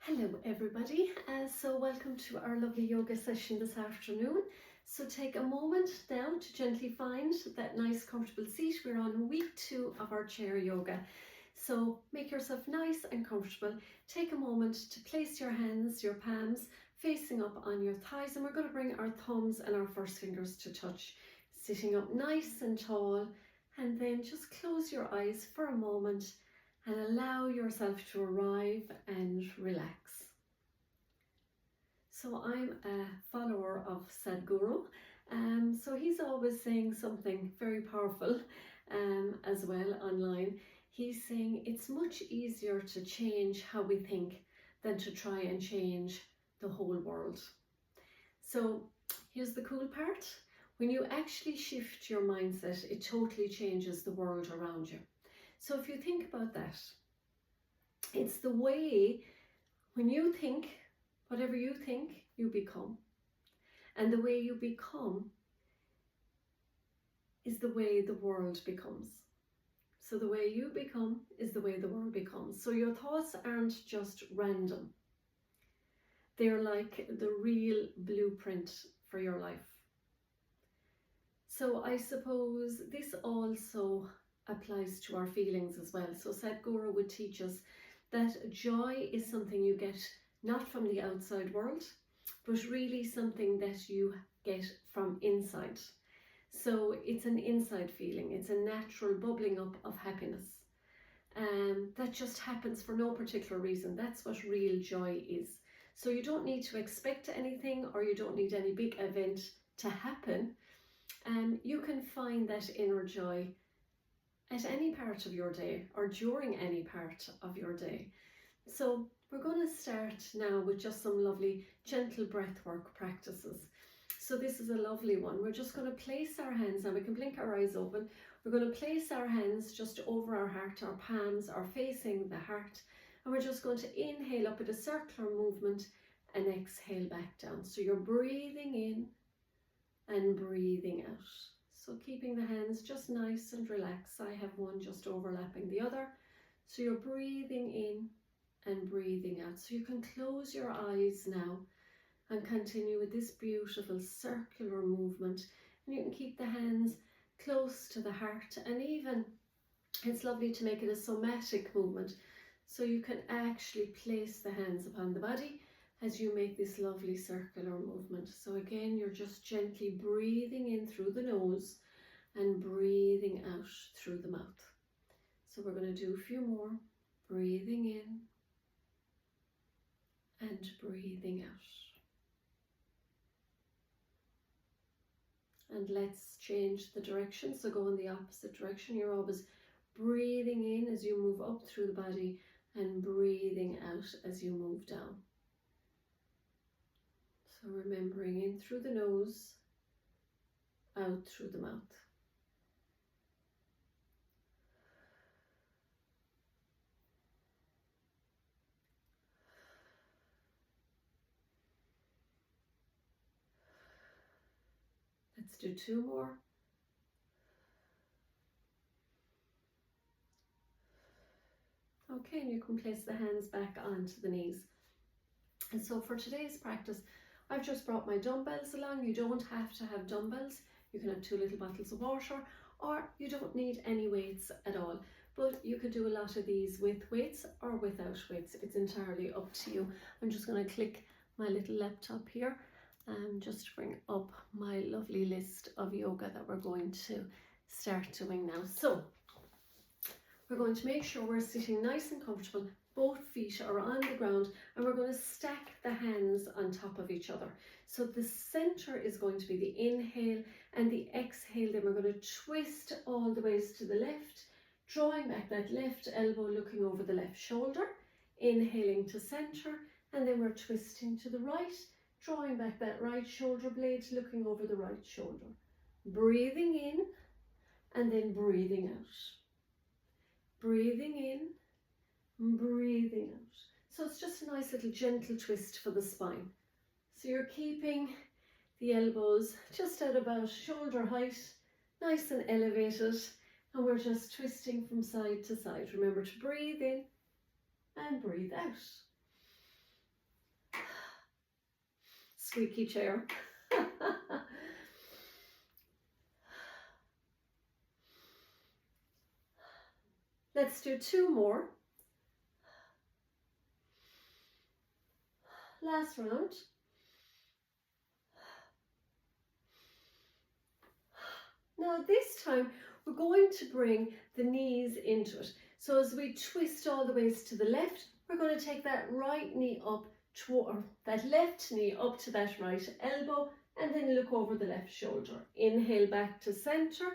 Hello everybody, so welcome to our lovely yoga session this afternoon. So take a moment now to gently find that nice comfortable seat. We're on week 2 of our chair yoga. So make yourself nice and comfortable. Take a moment to place your hands, your palms facing up on your thighs, and we're going to bring our thumbs and our first fingers to touch. Sitting up nice and tall, and then just close your eyes for a moment and allow yourself to arrive and relax. So I'm a follower of Sadhguru, so he's always saying something very powerful as well online. He's saying it's much easier to change how we think than to try and change the whole world. So here's the cool part. When you actually shift your mindset, it totally changes the world around you. So if you think about that, it's the way when you think, whatever you think, you become. And the way you become is the way the world becomes. So the way you become is the way the world becomes. So your thoughts aren't just random. They're like the real blueprint for your life. So I suppose this also applies to our feelings as well. So Sadhguru would teach us that joy is something you get not from the outside world, but really something that you get from inside. So it's an inside feeling. It's a natural bubbling up of happiness. That just happens for no particular reason. That's what real joy is. So you don't need to expect anything, or you don't need any big event to happen. You can find that inner joy at any part of your day or during any part of your day. So we're going to start now with just some lovely gentle breathwork practices. So this is a lovely one. We're just going to place our hands, and we can blink our eyes open. We're going to place our hands just over our heart. Our palms are facing the heart, and we're just going to inhale up with a circular movement and exhale back down. So you're breathing in and breathing out. So keeping the hands just nice and relaxed. I have one just overlapping the other. So you're breathing in and breathing out. So you can close your eyes now and continue with this beautiful circular movement. And you can keep the hands close to the heart, and even it's lovely to make it a somatic movement. So you can actually place the hands upon the body as you make this lovely circular movement. So again, you're just gently breathing in through the nose and breathing out through the mouth. So we're going to do a few more. Breathing in and breathing out. And let's change the direction. So go in the opposite direction. You're always breathing in as you move up through the body and breathing out as you move down. So remembering in through the nose, out through the mouth. Let's do 2 more. Okay, and you can place the hands back onto the knees. And so for today's practice, I've just brought my dumbbells along. You don't have to have dumbbells. You can have 2 little bottles of water, or you don't need any weights at all. But you could do a lot of these with weights or without weights. It's entirely up to you. I'm just going to click my little laptop here and just bring up my lovely list of yoga that we're going to start doing now. So we're going to make sure we're sitting nice and comfortable. Both feet are on the ground, and we're going to stack the hands on top of each other. So the center is going to be the inhale, and the exhale, then we're going to twist all the ways to the left, drawing back that left elbow, looking over the left shoulder, inhaling to center, and then we're twisting to the right, drawing back that right shoulder blade, looking over the right shoulder. Breathing in and then breathing out. Breathing in, breathing out. So it's just a nice little gentle twist for the spine. So you're keeping the elbows just at about shoulder height, nice and elevated, and we're just twisting from side to side. Remember to breathe in and breathe out. squeaky chair. Let's do 2 more. Last round. Now this time we're going to bring the knees into it. So as we twist all the ways to the left, we're going to take that right knee up toward that left knee up to that right elbow, and then look over the left shoulder. Inhale back to center,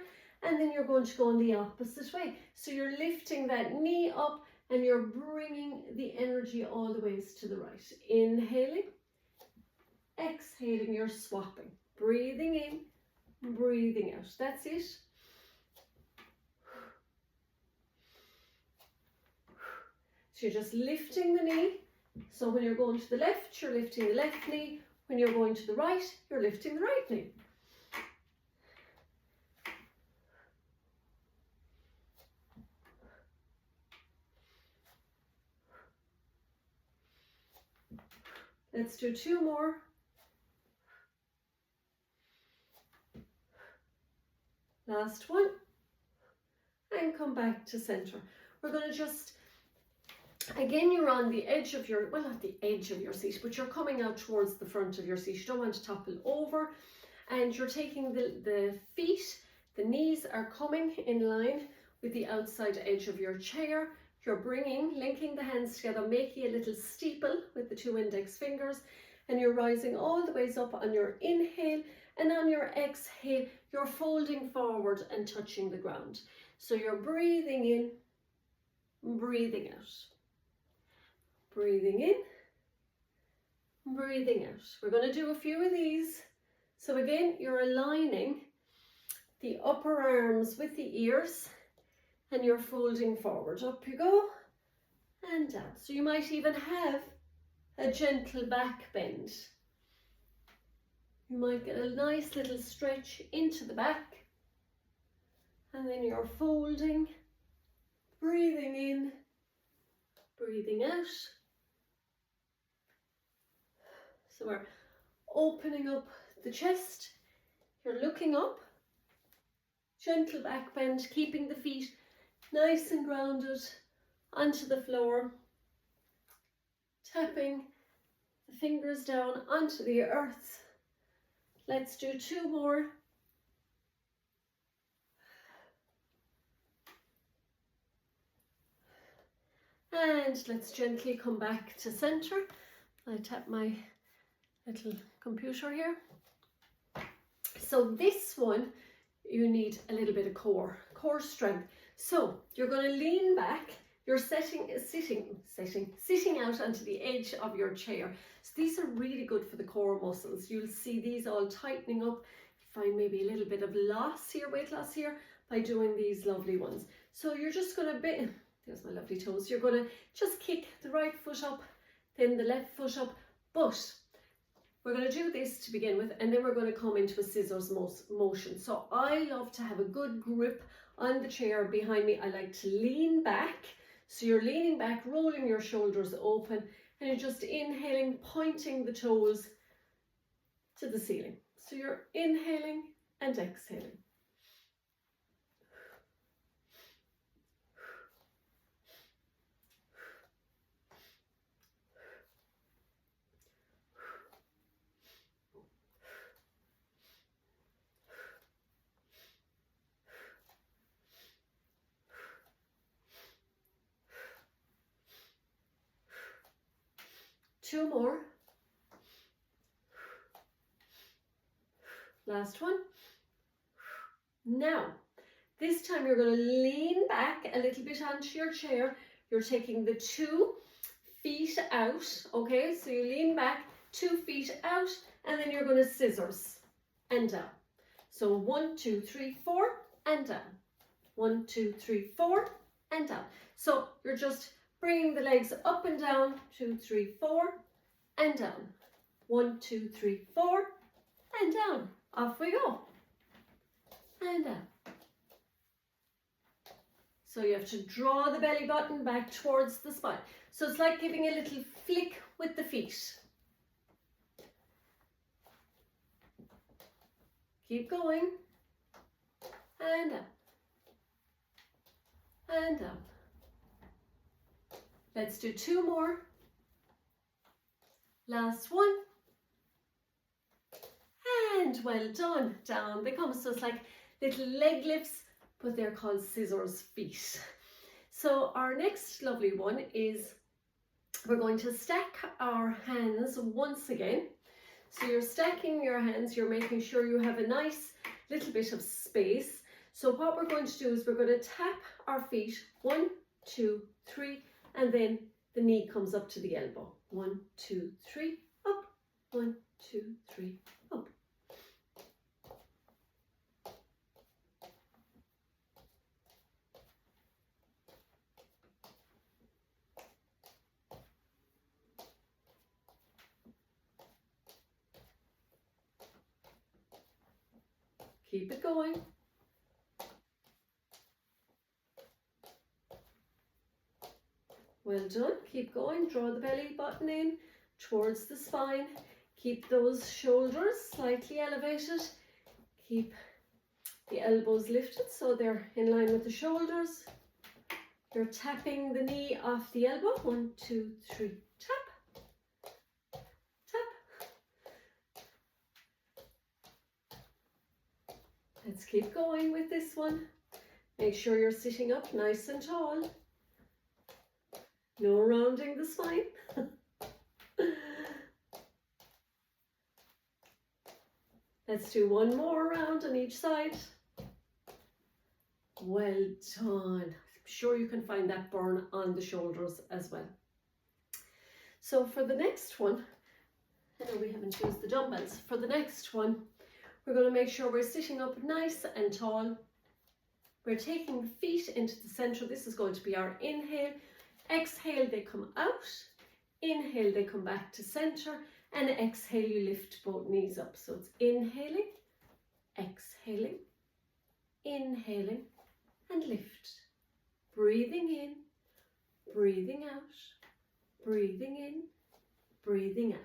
and then you're going to go in the opposite way. So you're lifting that knee up and you're bringing the energy all the ways to the right. Inhaling, exhaling, you're swapping. Breathing in, breathing out. That's it. So you're just lifting the knee. So when you're going to the left, you're lifting the left knee. When you're going to the right, you're lifting the right knee. Let's do 2 more. Last one. And come back to center. We're going to just, again, you're on the edge of your, well, not the edge of your seat, but you're coming out towards the front of your seat. You don't want to topple over. And you're taking the feet, the knees are coming in line with the outside edge of your chair. You're linking the hands together, making a little steeple with the 2 index fingers, and you're rising all the ways up on your inhale, and on your exhale, you're folding forward and touching the ground. So you're breathing in, breathing out. Breathing in, breathing out. We're going to do a few of these. So again, you're aligning the upper arms with the ears, and you're folding forward. Up you go, and down. So you might even have a gentle back bend. You might get a nice little stretch into the back, and then you're folding, breathing in, breathing out. So we're opening up the chest, you're looking up, gentle back bend, keeping the feet nice and grounded onto the floor, tapping the fingers down onto the earth. Let's do 2 more. And let's gently come back to center. I tap my little computer here. So this one, you need a little bit of core strength. So you're going to lean back. You're sitting out onto the edge of your chair. So these are really good for the core muscles. You'll see these all tightening up. Find maybe a little bit of loss here, weight loss here, by doing these lovely ones. So you're just going to be, there's my lovely toes. You're going to just kick the right foot up, then the left foot up. But we're going to do this to begin with, and then we're going to come into a scissors motion. So I love to have a good grip on the chair behind me. I like to lean back. So you're leaning back, rolling your shoulders open, and you're just inhaling, pointing the toes to the ceiling. So you're inhaling and exhaling. Two more. Last one. Now, this time you're going to lean back a little bit onto your chair. You're taking the 2 feet out, okay? So you lean back, 2 feet out, and then you're going to scissors and down. So 1, 2, 3, 4, and down. 1, 2, 3, 4, and down. So you're just bringing the legs up and down, 2, 3, 4, and down. 1, 2, 3, 4, and down. Off we go. And down. So you have to draw the belly button back towards the spine. So it's like giving a little flick with the feet. Keep going. And up. And up. Let's do 2 more. Last one. And well done. Down they come. So it's like little leg lifts, but they're called scissors feet. So our next lovely one is we're going to stack our hands once again. So you're stacking your hands, you're making sure you have a nice little bit of space. So what we're going to do is we're going to tap our feet, 1, 2, 3, and then the knee comes up to the elbow. 1, 2, 3, up. 1, 2, 3, up. Keep it going. Well done. Keep going. Draw the belly button in towards the spine. Keep those shoulders slightly elevated. Keep the elbows lifted so they're in line with the shoulders. You're tapping the knee off the elbow. 1, 2, 3, tap. Tap. Let's keep going with this one. Make sure you're sitting up nice and tall. No rounding the spine. Let's do 1 more round on each side. Well done. I'm sure you can find that burn on the shoulders as well. So for the next one, I know we haven't used the dumbbells. For the next one, we're going to make sure we're sitting up nice and tall. We're taking the feet into the center. This is going to be our inhale. Exhale, they come out. Inhale, they come back to center. And exhale, you lift both knees up. So it's inhaling, exhaling, inhaling, and lift. Breathing in, breathing out, breathing in, breathing out.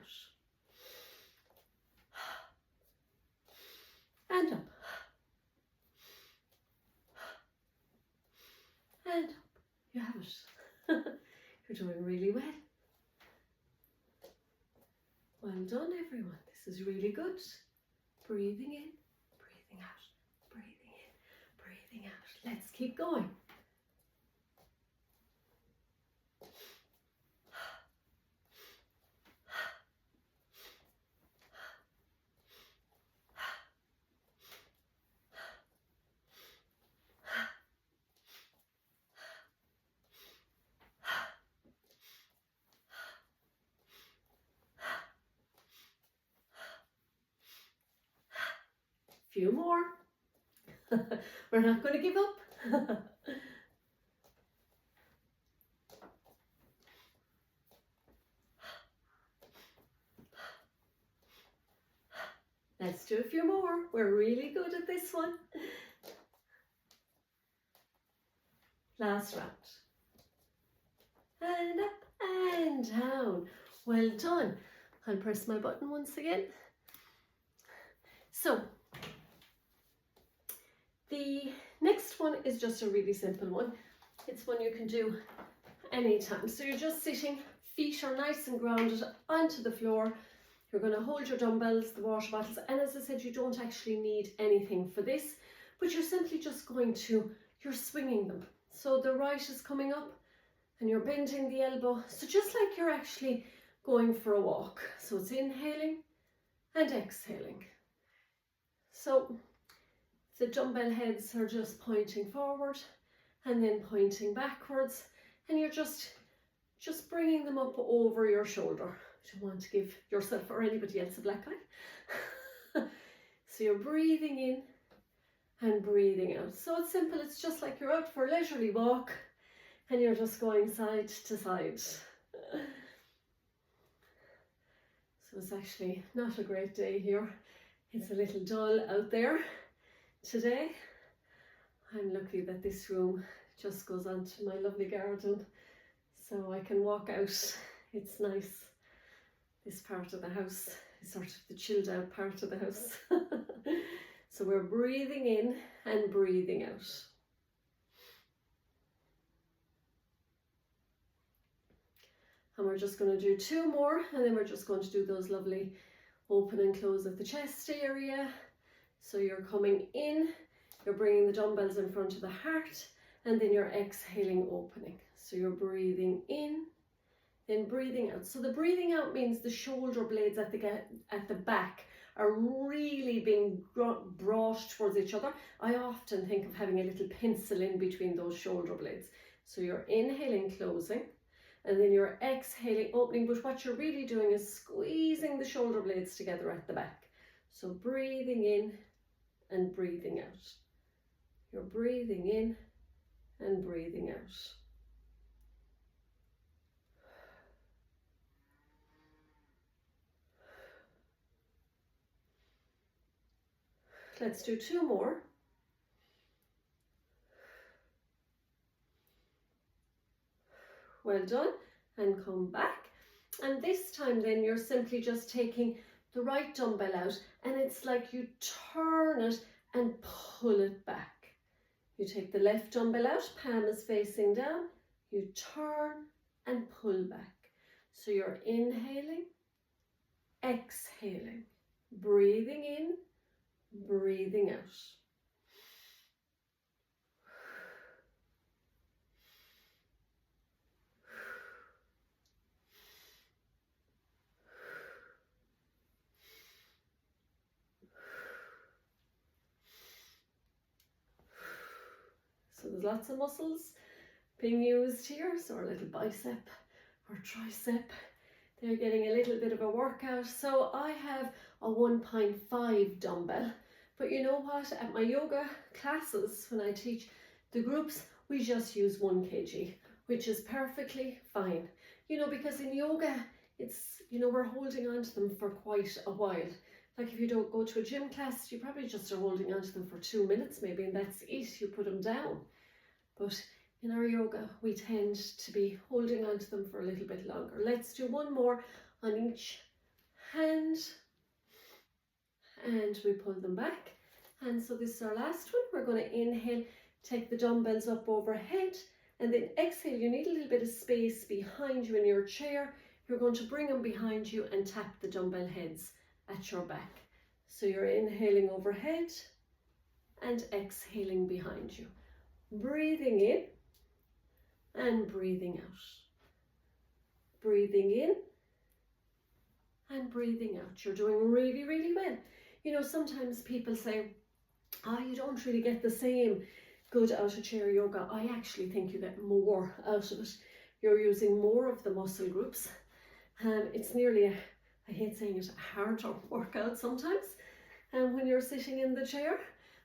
And up. And up. You have it. You're doing really well. Well done, everyone. This is really good. Breathing in, breathing out, breathing in, breathing out. Let's keep going. Few more. We're not going to give up. Let's do a few more. We're really good at this one. Last round. And up and down. Well done. I'll press my button once again. So, the next one is just a really simple one. It's one you can do anytime. So you're just sitting, feet are nice and grounded onto the floor. You're going to hold your dumbbells, the water bottles, and as I said, you don't actually need anything for this, but you're simply just going to, you're swinging them. So the right is coming up and you're bending the elbow. So just like you're actually going for a walk. So it's inhaling and exhaling. So the dumbbell heads are just pointing forward and then pointing backwards, and you're just bringing them up over your shoulder. You don't want to give yourself or anybody else a black eye. So you're breathing in and breathing out. So it's simple. It's just like you're out for a leisurely walk and you're just going side to side. So it's actually not a great day here. It's a little dull out there today. I'm lucky that this room just goes onto my lovely garden, so I can walk out. It's nice. This part of the house is sort of the chilled out part of the house. So we're breathing in and breathing out. And we're just going to do 2 more, and then we're just going to do those lovely open and close of the chest area. So you're coming in, you're bringing the dumbbells in front of the heart, and then you're exhaling, opening. So you're breathing in, then breathing out. So the breathing out means the shoulder blades at the back are really being brought towards each other. I often think of having a little pencil in between those shoulder blades. So you're inhaling, closing, and then you're exhaling, opening, but what you're really doing is squeezing the shoulder blades together at the back. So breathing in and breathing out. You're breathing in and breathing out. Let's do 2 more. Well done. And come back. And this time then you're simply just taking the right dumbbell out, and it's like you turn it and pull it back. You take the left dumbbell out, palm is facing down, you turn and pull back. So you're inhaling, exhaling, breathing in, breathing out. So there's lots of muscles being used here. So our little bicep or tricep, they're getting a little bit of a workout. So I have a 1.5 dumbbell, but you know what? At my yoga classes, when I teach the groups, we just use 1 kg, which is perfectly fine. You know, because in yoga, it's, you know, we're holding on to them for quite a while. Like if you don't go to a gym class, you probably just are holding on to them for 2 minutes maybe, and that's it, you put them down. But in our yoga, we tend to be holding on to them for a little bit longer. Let's do 1 more on each hand, and we pull them back. And so this is our last one. We're going to inhale, take the dumbbells up overhead, and then exhale. You need a little bit of space behind you in your chair. You're going to bring them behind you and tap the dumbbell heads at your back. So you're inhaling overhead and exhaling behind you. Breathing in and breathing out. Breathing in and breathing out. You're doing really, really well. You know, sometimes people say, you don't really get the same good out of chair yoga. I actually think you get more out of it. You're using more of the muscle groups. It's nearly I hate saying it, a harder workout sometimes when you're sitting in the chair.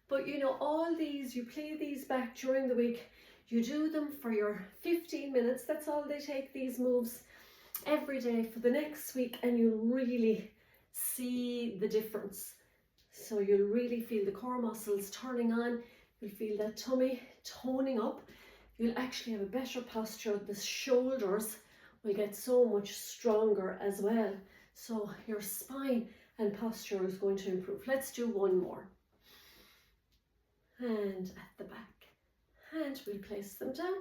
But you know, all these, you play these back during the week. You do them for your 15 minutes. That's all they take, these moves, every day for the next week, and you'll really see the difference. So you'll really feel the core muscles turning on. You'll feel that tummy toning up. You'll actually have a better posture. The shoulders will get so much stronger as well. So your spine and posture is going to improve. Let's do 1 more. And at the back. And we'll place them down.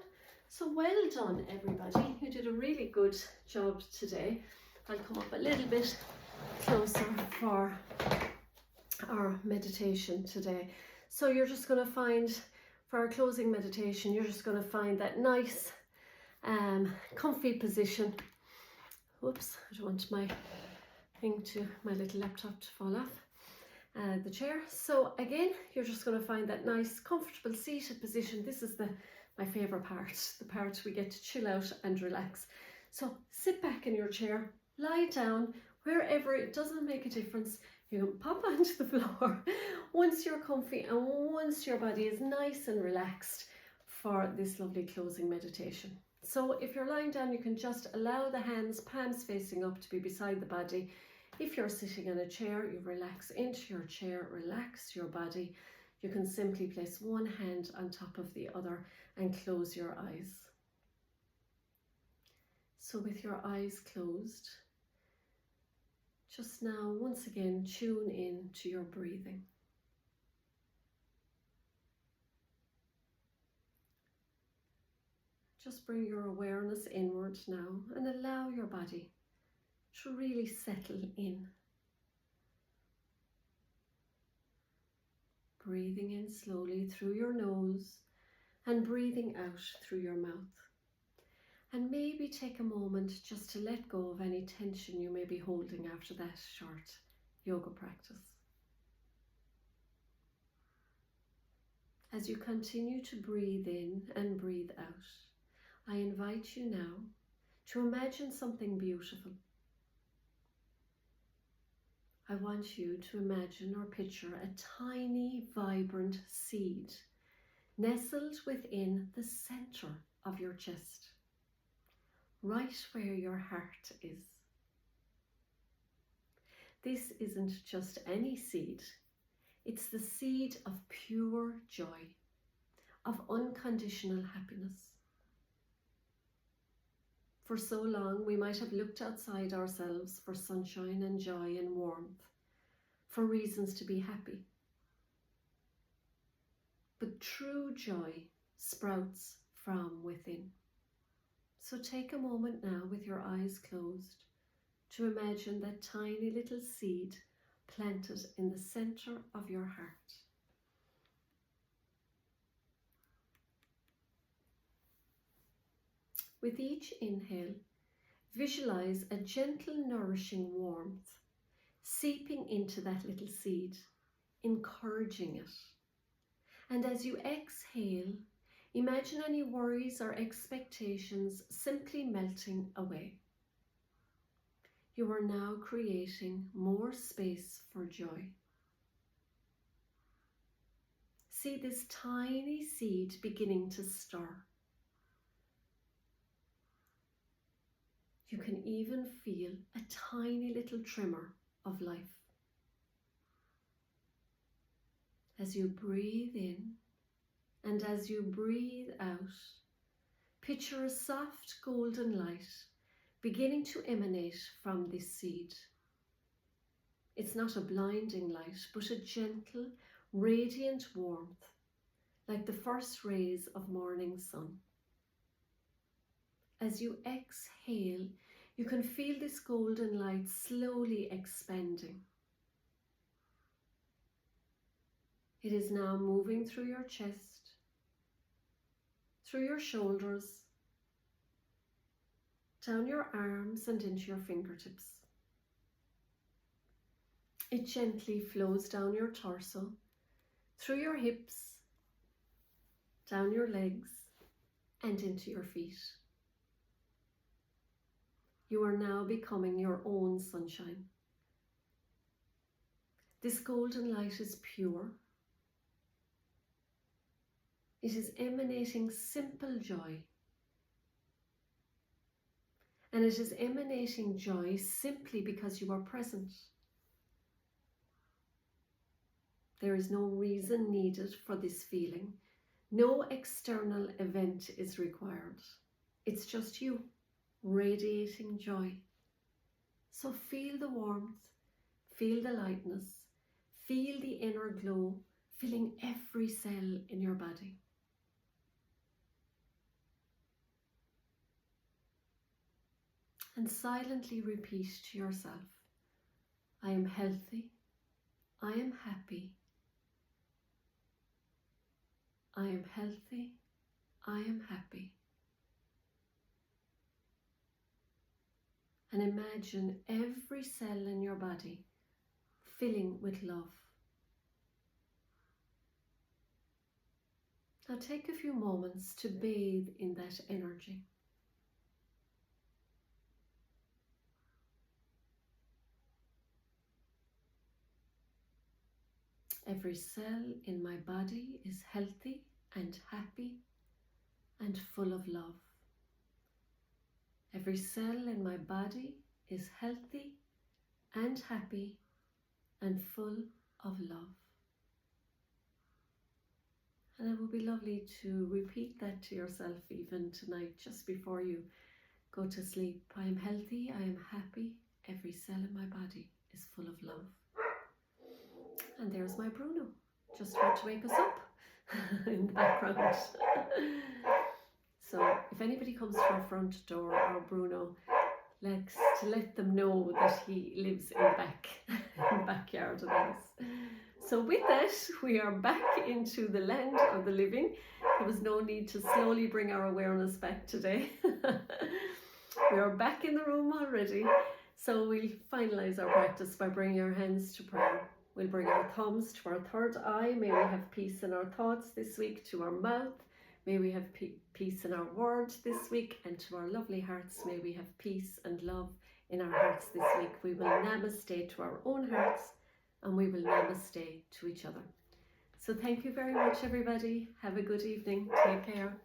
So well done, everybody. You did a really good job today. I'll come up a little bit closer for our meditation today. So you're just going to find, for our closing meditation, you're just going to find that nice, comfy position. Whoops, I don't want my little laptop to fall off the chair. So again, you're just going to find that nice, comfortable seated position. This is my favorite part, the part we get to chill out and relax. So sit back in your chair, lie down, wherever, it doesn't make a difference. You can pop onto the floor once you're comfy and once your body is nice and relaxed for this lovely closing meditation. So if you're lying down, you can just allow the hands, palms facing up, to be beside the body. If you're sitting in a chair, you relax into your chair, relax your body. You can simply place one hand on top of the other and close your eyes. So with your eyes closed, just now, once again, tune in to your breathing. Just bring your awareness inward now and allow your body to really settle in. Breathing in slowly through your nose and breathing out through your mouth. And maybe take a moment just to let go of any tension you may be holding after that short yoga practice. As you continue to breathe in and breathe out, I invite you now to imagine something beautiful. I want you to imagine or picture a tiny, vibrant seed nestled within the center of your chest, right where your heart is. This isn't just any seed, it's the seed of pure joy, of unconditional happiness. For so long, we might have looked outside ourselves for sunshine and joy and warmth, for reasons to be happy. But true joy sprouts from within. So take a moment now with your eyes closed to imagine that tiny little seed planted in the center of your heart. With each inhale, visualize a gentle, nourishing warmth seeping into that little seed, encouraging it. And as you exhale, imagine any worries or expectations simply melting away. You are now creating more space for joy. See this tiny seed beginning to stir. You can even feel a tiny little tremor of life. As you breathe in and as you breathe out, picture a soft golden light beginning to emanate from this seed. It's not a blinding light, but a gentle, radiant warmth, like the first rays of morning sun. As you exhale, you can feel this golden light slowly expanding. It is now moving through your chest, through your shoulders, down your arms and into your fingertips. It gently flows down your torso, through your hips, down your legs, and into your feet. You are now becoming your own sunshine. This golden light is pure. It is emanating simple joy. And it is emanating joy simply because you are present. There is no reason needed for this feeling. No external event is required. It's just you, radiating joy. So feel the warmth, feel the lightness, feel the inner glow filling every cell in your body. And silently repeat to yourself, I am healthy, I am happy, I am healthy, I am happy. And imagine every cell in your body filling with love. Now take a few moments to bathe in that energy. Every cell in my body is healthy and happy and full of love. Every cell in my body is healthy and happy and full of love. And it would be lovely to repeat that to yourself even tonight, just before you go to sleep. I am healthy, I am happy, every cell in my body is full of love. And there's my Bruno, just about to wake us up in the background. So if anybody comes to our front door, or Bruno, to let them know that he lives in the back, in the backyard of the house. So with that, we are back into the land of the living. There was no need to slowly bring our awareness back today. We are back in the room already. So we'll finalize our practice by bringing our hands to prayer. We'll bring our thumbs to our third eye. May we have peace in our thoughts this week, to our mouth. May we have peace in our word this week, and to our lovely hearts, may we have peace and love in our hearts this week. We will namaste to our own hearts, and we will namaste to each other. So thank you very much, everybody. Have a good evening. Take care.